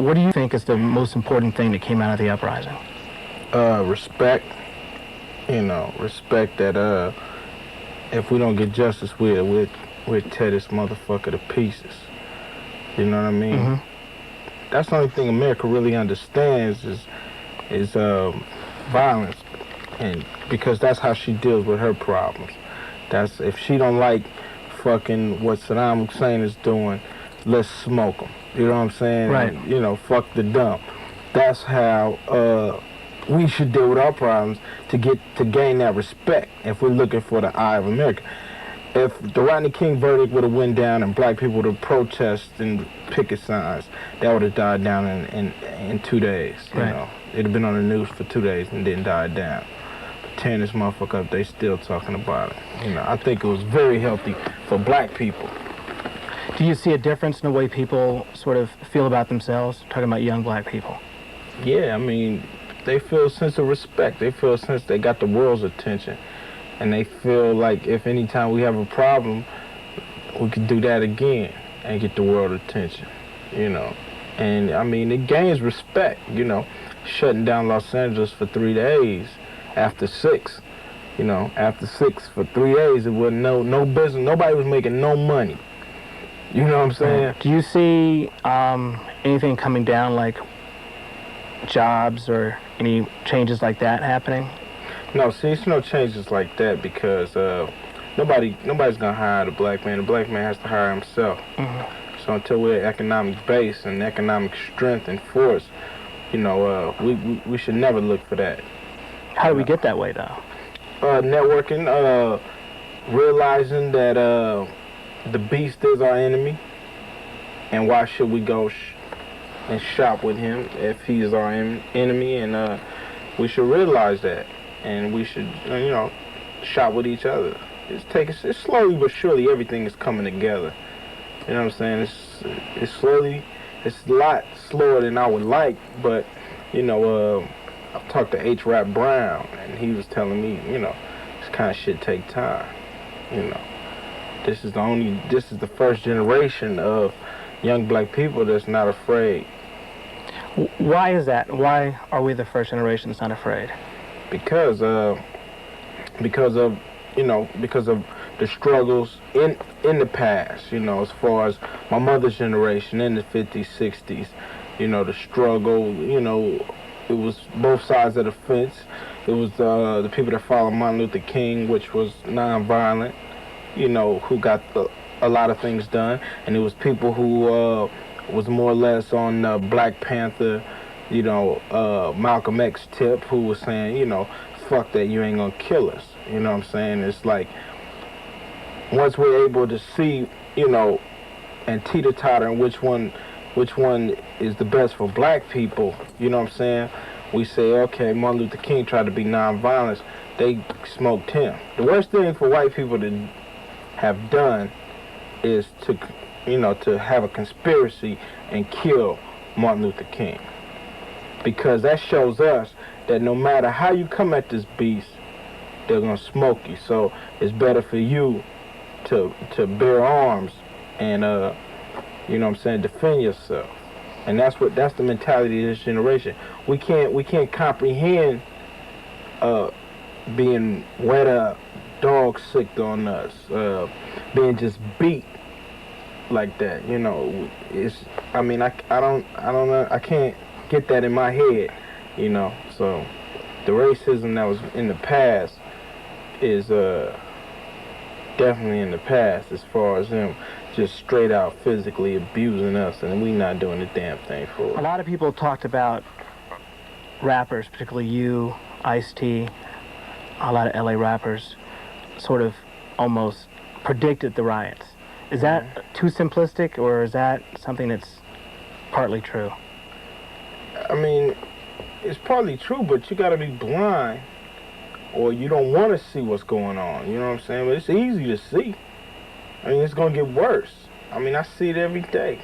What do you think is the most important thing that came out of the uprising? Respect. Respect that if we don't get justice, we'll tear this motherfucker to pieces. You know what I mean? Mm-hmm. That's the only thing America really understands is violence, and because that's how she deals with her problems. That's if she don't like fucking what Saddam Hussein is doing, let's smoke him. You know what I'm saying? Right. And, fuck the dump. That's how we should deal with our problems to gain that respect. If we're looking for the eye of America. If the Rodney King verdict would have went down and black people would have protested and picket signs, that would have died down in 2 days. Right. It'd have been on the news for 2 days and then died down. But tearing this motherfucker up, they still talking about it. I think it was very healthy for black people. Do you see a difference in the way people sort of feel about themselves? Talking about young black people. Yeah, I mean, they feel a sense of respect. They feel a sense they got the world's attention. And they feel like if any time we have a problem, we could do that again and get the world attention, And, I mean, it gains respect, Shutting down Los Angeles for 3 days after 6, After 6 for 3 days, it was no business. Nobody was making no money. You know what I'm saying? Do you see anything coming down, like jobs or any changes like that happening? No, see, it's no changes like that because nobody's gonna hire the black man. The black man has to hire himself. Mm-hmm. So until we're economic base and economic strength and force, we should never look for that. How do we get that way, though? Networking, realizing that the beast is our enemy, and why should we go and shop with him if he is our enemy? And we should realize that. And we should, shop with each other. It's slowly but surely everything is coming together. You know what I'm saying? It's a lot slower than I would like, but, I've talked to H. Rap Brown, and he was telling me, this kind of shit take time. This is the first generation of young black people that's not afraid. Why is that? Why are we the first generation that's not afraid? Because of the struggles in the past, as far as my mother's generation in the 50s, 60s, the struggle, it was both sides of the fence. It was the people that followed Martin Luther King, which was nonviolent, who got a lot of things done, and it was people who was more or less on Black Panther, Malcolm X tip, who was saying, fuck that, you ain't gonna kill us. You know what I'm saying? It's like, once we're able to see, and teeter-totter on which one is the best for black people, you know what I'm saying? We say, okay, Martin Luther King tried to be nonviolent. They smoked him. The worst thing for white people to have done is to have a conspiracy and kill Martin Luther King. Because that shows us that no matter how you come at this beast, they're gonna smoke you. So it's better for you to bear arms and defend yourself. And that's the mentality of this generation. We can't comprehend being wet up, dog sick on us, being just beat like that. I can't get that in my head, So the racism that was in the past is definitely in the past, as far as them just straight out physically abusing us, and we not doing a damn thing for it. A lot of people talked about rappers, particularly you, Ice-T, a lot of LA rappers, sort of almost predicted the riots. Is that too simplistic, or is that something that's partly true? I mean, it's partly true, but you gotta be blind, or you don't want to see what's going on. You know what I'm saying? But it's easy to see. I mean, it's gonna get worse. I mean, I see it every day.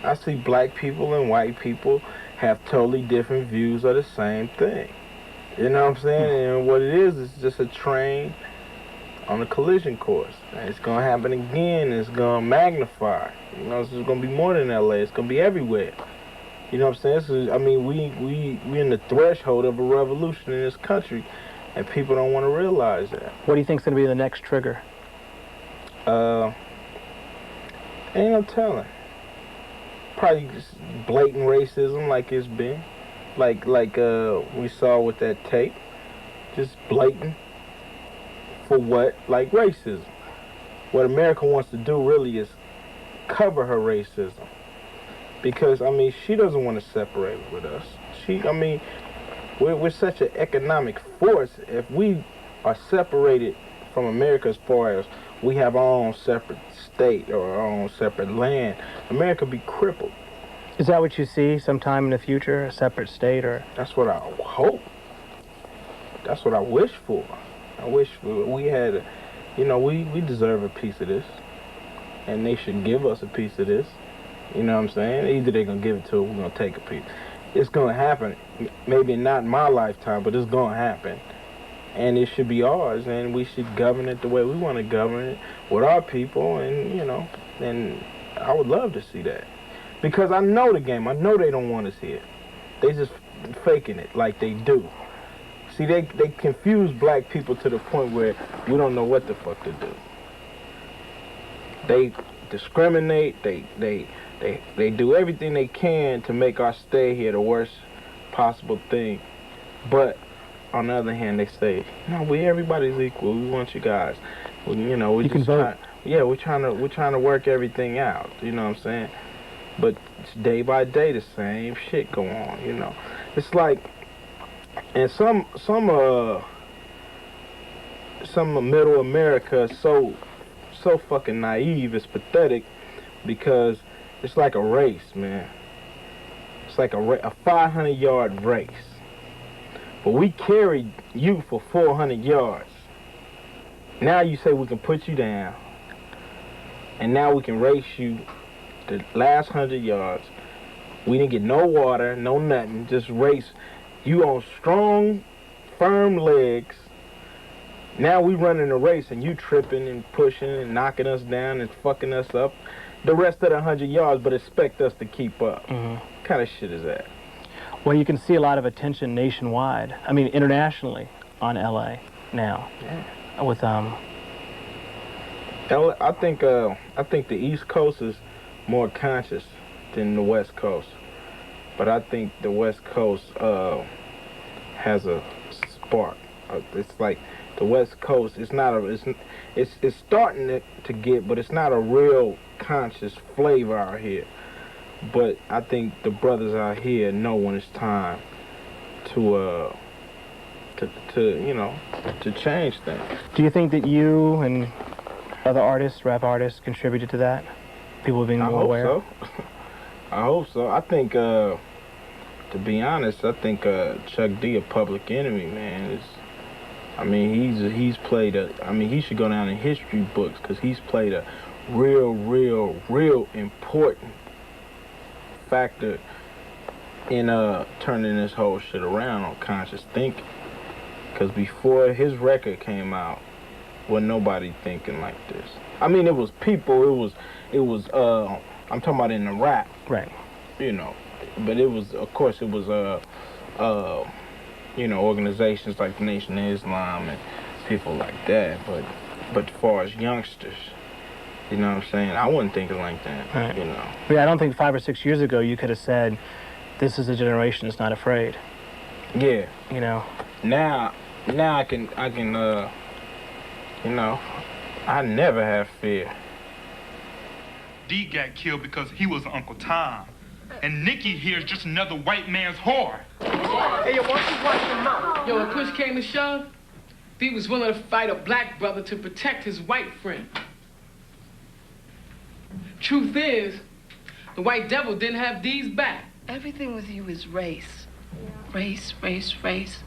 I see black people and white people have totally different views of the same thing. You know what I'm saying? And what it is just a train on a collision course. And it's gonna happen again. It's gonna magnify. It's gonna be more than LA. It's gonna be everywhere. You know what I'm saying? So, I mean, we in the threshold of a revolution in this country, and people don't want to realize that. What do you think's going to be the next trigger? Ain't no telling. Probably just blatant racism, like it's been, like we saw with that tape, just blatant. For what? Like racism. What America wants to do really is cover her racism. Because, I mean, she doesn't want to separate with us. I mean, we're such an economic force. If we are separated from America as far as we have our own separate state or our own separate land, America be crippled. Is that what you see sometime in the future, a separate state, or? That's what I hope. That's what I wish for. I wish we had, we deserve a piece of this. And they should give us a piece of this. You know what I'm saying? Either they're going to give it to us or we're going to take a piece. It's going to happen. Maybe not in my lifetime, but it's going to happen. And it should be ours, and we should govern it the way we want to govern it with our people, and, and I would love to see that. Because I know the game. I know they don't want us here. They just faking it like they do. See, they confuse black people to the point where we don't know what the fuck to do. They discriminate, they do everything they can to make our stay here the worst possible thing. But on the other hand, they say, no, everybody's equal. We want you guys. We you can vote. We're trying to work everything out. You know what I'm saying? But day by day, the same shit go on. It's like, and some middle America is so fucking naive. It's pathetic because it's like a race, man. It's like a 500-yard race. But we carried you for 400 yards. Now you say we can put you down. And now we can race you the last 100 yards. We didn't get no water, no nothing. Just race you on strong, firm legs. Now we running a race and you tripping and pushing and knocking us down and fucking us up the rest of the 100 yards, but expect us to keep up. Mm-hmm. What kind of shit is that? Well, you can see a lot of attention nationwide. I mean, internationally on LA now. Yeah. With I think the East Coast is more conscious than the West Coast, but I think the West Coast has a spark. It's like the West Coast. It's starting to get, but it's not a real conscious flavor out here. But I think the brothers out here know when it's time to change things. Do you think that you and other artists, rap artists, contributed to that? People being more aware? I hope so. I think, to be honest, Chuck D a Public Enemy, man. He's played he should go down in history books because he's played a real important factor in turning this whole shit around on conscious thinking. Because before his record came out, wasn't nobody thinking like this. I mean, it was people. It was. I'm talking about in the rap. Right. But it was, of course, it was organizations like the Nation of Islam and people like that. But as far as youngsters, you know what I'm saying? I wasn't thinking like that. Right. Yeah, I don't think 5 or 6 years ago you could have said, "This is a generation that's not afraid." Yeah. Now I can. I never have fear. D got killed because he was Uncle Tom. And Nikki here is just another white man's whore. Hey, yo, why don't you watch your mouth? Yo, when push came to shove, D was willing to fight a black brother to protect his white friend. Truth is, the white devil didn't have D's back. Everything with you is race. Race, race, race.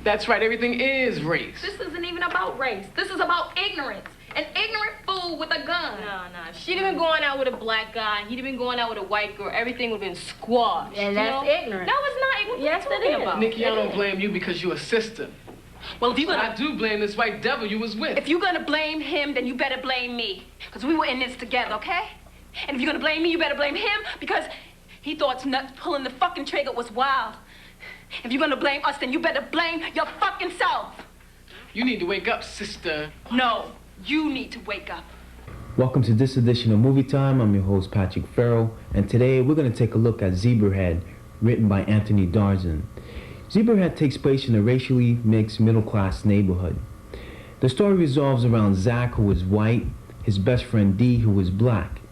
That's right, everything is race. This isn't even about race. This is about ignorance. An ignorant fool with a gun. No. She'd have been going out with a black guy. He'd have been going out with a white girl. Everything would have been squashed. And that's ignorant. No, it's not ignorant. Yes, it is. About? Nikki, I don't blame you because you're a sister. Well, if you're I do blame this white devil you was with. If you're gonna blame him, then you better blame me. Because we were in this together, okay? And if you're gonna blame me, you better blame him because He thought nuts pulling the fucking trigger was wild. If you're gonna blame us, then you better blame your fucking self. You need to wake up, sister. No, you need to wake up. Welcome to this edition of Movie Time. I'm your host, Patrick Farrell, and today we're going to take a look at Zebrahead, written by Anthony Darzan. Zebrahead takes place in a racially mixed middle-class neighborhood. The story revolves around Zach, who is white, his best friend Dee, who is black.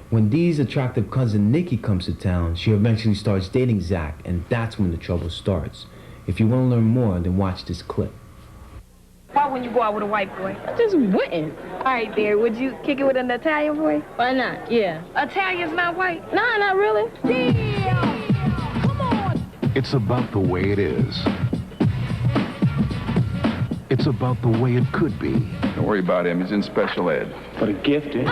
When Dee's attractive cousin Nikki comes to town, she eventually starts dating Zach, and that's when the trouble starts. If you want to learn more, then watch this clip. Why wouldn't you go out with a white boy? I just wouldn't. All right, there. Would you kick it with an Italian boy? Why not? Yeah. Italian's not white? Nah, not really. Yeah! Come on! It's about the way it is. It's about the way it could be. Don't worry about him. He's in special ed. For the gifted.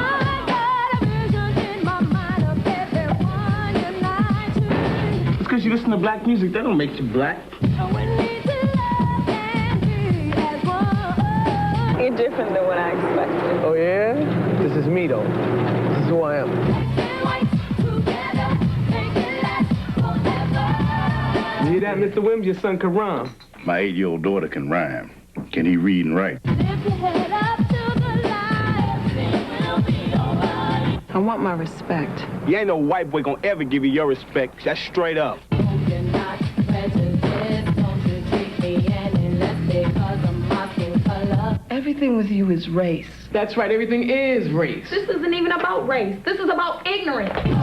It's because you listen to black music, that don't make you black. You're different than what I expected. Oh, yeah? This is me, though. This is who I am. You hear that, Mr. Wims? Your son can rhyme. My 8-year-old daughter can rhyme. Can he read and write? I want my respect. You ain't no white boy gonna ever give you your respect. That's straight up. Everything with you is race. That's right, everything is race. This isn't even about race. This is about ignorance. You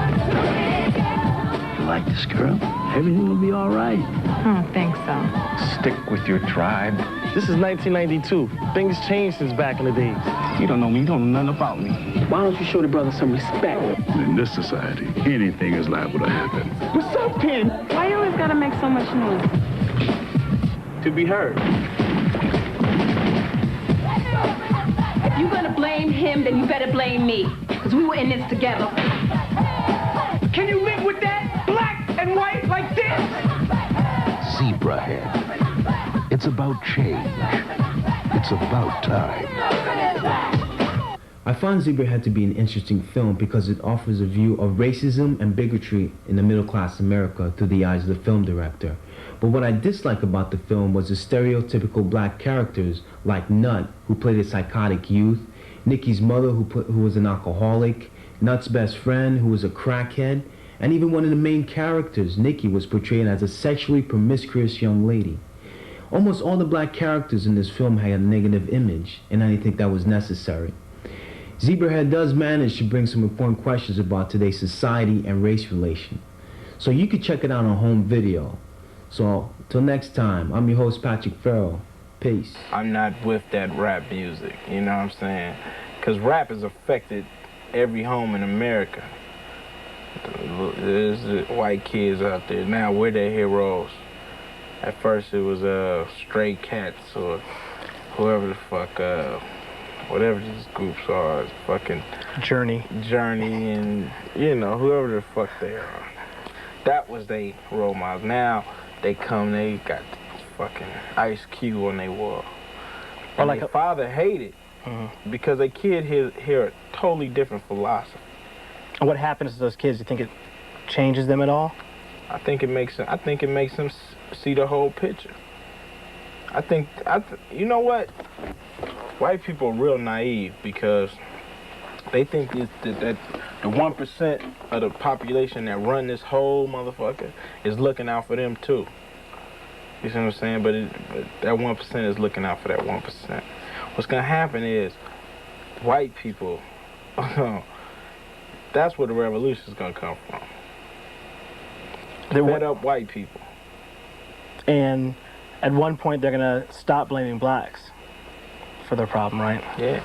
like this girl? Everything will be all right. I don't think so. Stick with your tribe. This is 1992. Things changed since back in the days. You don't know me. You don't know nothing about me. Why don't you show the brother some respect? In this society, anything is liable to happen. What's up, Ken? Why you always gotta make so much noise? To be heard. If you're gonna blame him, then you better blame me. Because we were in this together. Can you live with that? Black and white like this? Zebrahead. It's about change. It's about time. I find Zebrahead to be an interesting film because it offers a view of racism and bigotry in the middle-class America through the eyes of the film director. But what I dislike about the film was the stereotypical black characters like Nut, who played a psychotic youth, Nikki's mother, who was an alcoholic, Nut's best friend, who was a crackhead, and even one of the main characters, Nikki, was portrayed as a sexually promiscuous young lady. Almost all the black characters in this film had a negative image, and I didn't think that was necessary. Zebrahead does manage to bring some important questions about today's society and race relation. So you can check it out on home video. So, till next time, I'm your host, Patrick Farrell. Peace. I'm not with that rap music, you know what I'm saying? Because rap has affected every home in America. There's white kids out there. Now we're their heroes. At first it was Stray Cats or whoever the fuck, whatever these groups are, fucking Journey and, you know, whoever the fuck they are. That was their role models. Now they got fucking Ice Cube on their wall. Or like a father hated because a kid hear a totally different philosophy. What happens to those kids? Do you think it changes them at all? I think it makes them see the whole picture. You know what? White people are real naive because they think that the 1% of the population that run this whole motherfucker is looking out for them too. You see what I'm saying? But that 1% is looking out for that 1%. What's gonna happen is white people, that's where the revolution is gonna come from. They're fed up white people. And at one point they're gonna stop blaming blacks for their problem, right? Yeah.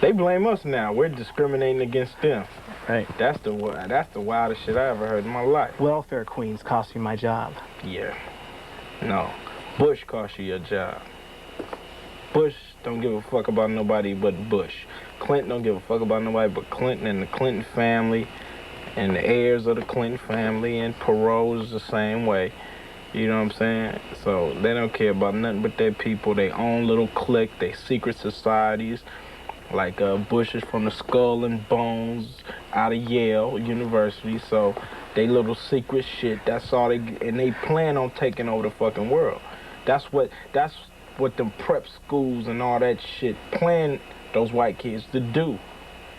They blame us now. We're discriminating against them. Right. That's the wildest shit I ever heard in my life. Welfare queens cost me my job. Yeah. No. Bush cost you your job. Bush don't give a fuck about nobody but Bush. Clinton don't give a fuck about nobody but Clinton and the Clinton family and the heirs of the Clinton family, and Perot is the same way. You know what I'm saying? So they don't care about nothing but their people, their own little clique, their secret societies. Like Bush is from the Skull and Bones out of Yale University, so they little secret shit. That's all and they plan on taking over the fucking world. That's what them prep schools and all that shit plan those white kids to do,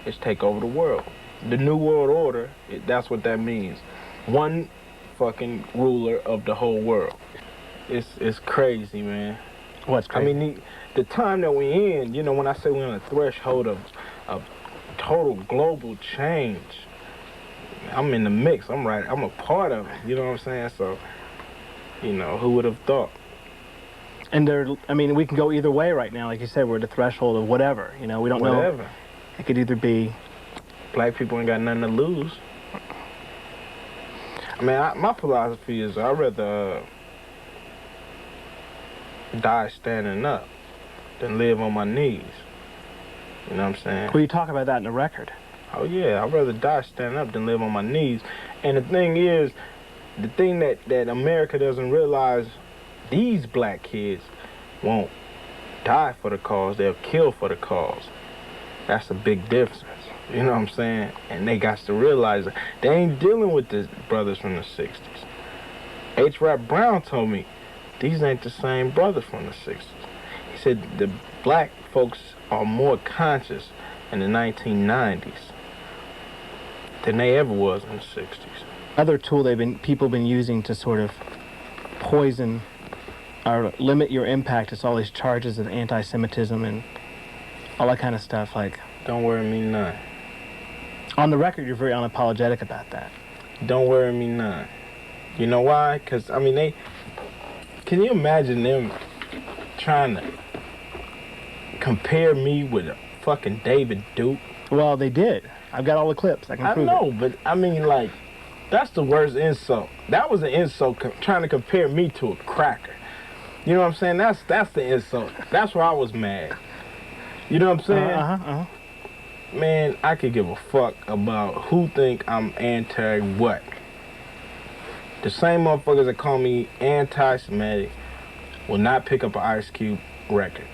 is take over the world. The New World Order, that's what that means. One fucking ruler of the whole world. It's crazy, man. What's crazy? I mean, the time that we in, you know, when I say we're on the threshold of total global change, I'm in the mix. I'm a part of it. You know what I'm saying? So, you know, who would have thought? And we can go either way right now. Like you said, we're at the threshold of whatever. You know, we don't know. It could either be... Black people ain't got nothing to lose. I mean, my philosophy is I'd rather die standing up than live on my knees. You know what I'm saying? Well, you talk about that in the record. Oh, yeah. I'd rather die standing up than live on my knees. And the thing is, the thing that America doesn't realize, these black kids won't die for the cause. They'll kill for the cause. That's a big difference. You know what I'm saying? And they got to realize that they ain't dealing with the brothers from the 60s. H. Rap Brown told me, these ain't the same brothers from the 60s. He said the black folks are more conscious in the 1990s than they ever was in the 60s. Other tool people been using to sort of poison or limit your impact is all these charges of anti-Semitism and all that kind of stuff. Like, don't worry me none. On the record, you're very unapologetic about that. Don't worry me none. You know why? Because, I mean, can you imagine them trying to compare me with a fucking David Duke? Well, they did. I've got all the clips. I can prove it. I know, but, I mean, like, that's the worst insult. That was an insult, trying to compare me to a cracker. You know what I'm saying? That's the insult. That's where I was mad. You know what I'm saying? Man, I could give a fuck about who think I'm anti-what. The same motherfuckers that call me anti-Semitic will not pick up an Ice Cube record.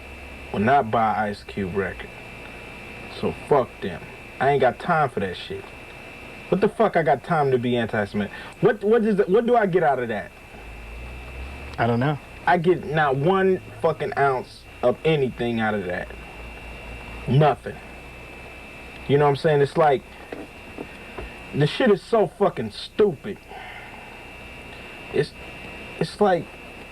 Will not buy an Ice Cube record. So fuck them. I ain't got time for that shit. What the fuck I got time to be anti-Semitic? What do I get out of that? I don't know. I get not one fucking ounce of anything out of that. Nothing. You know what I'm saying? It's like, the shit is so fucking stupid. It's like,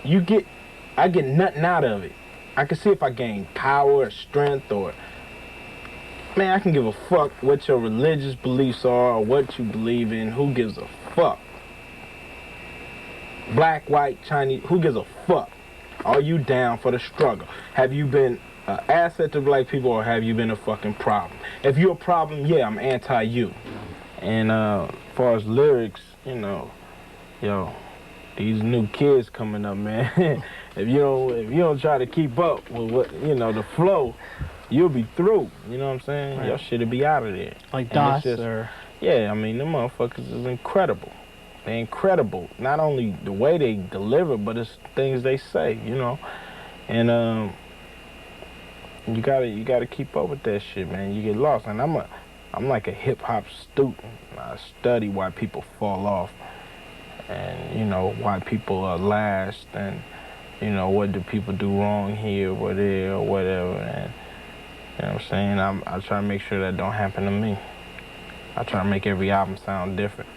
I get nothing out of it. I can see if I gain power or strength or, man, I can give a fuck what your religious beliefs are or what you believe in. Who gives a fuck? Black, white, Chinese, who gives a fuck? Are you down for the struggle? Have you been an asset to black people or have you been a fucking problem? If you're a problem, yeah, I'm anti-you. And as far as lyrics, you know, yo, these new kids coming up, man. if you don't try to keep up with what, you know, the flow, you'll be through. You know what I'm saying? Right. Your shit'll be out of there. Like DOS or... Yeah, I mean, them motherfuckers is incredible. They're incredible. Not only the way they deliver, but it's things they say, you know. And you gotta keep up with that shit, man. You get lost. And I'm like a hip hop student. I study why people fall off, and you know why people last, and you know what do people do wrong here or there or whatever. And you know what I'm saying? I try to make sure that don't happen to me. I try to make every album sound different.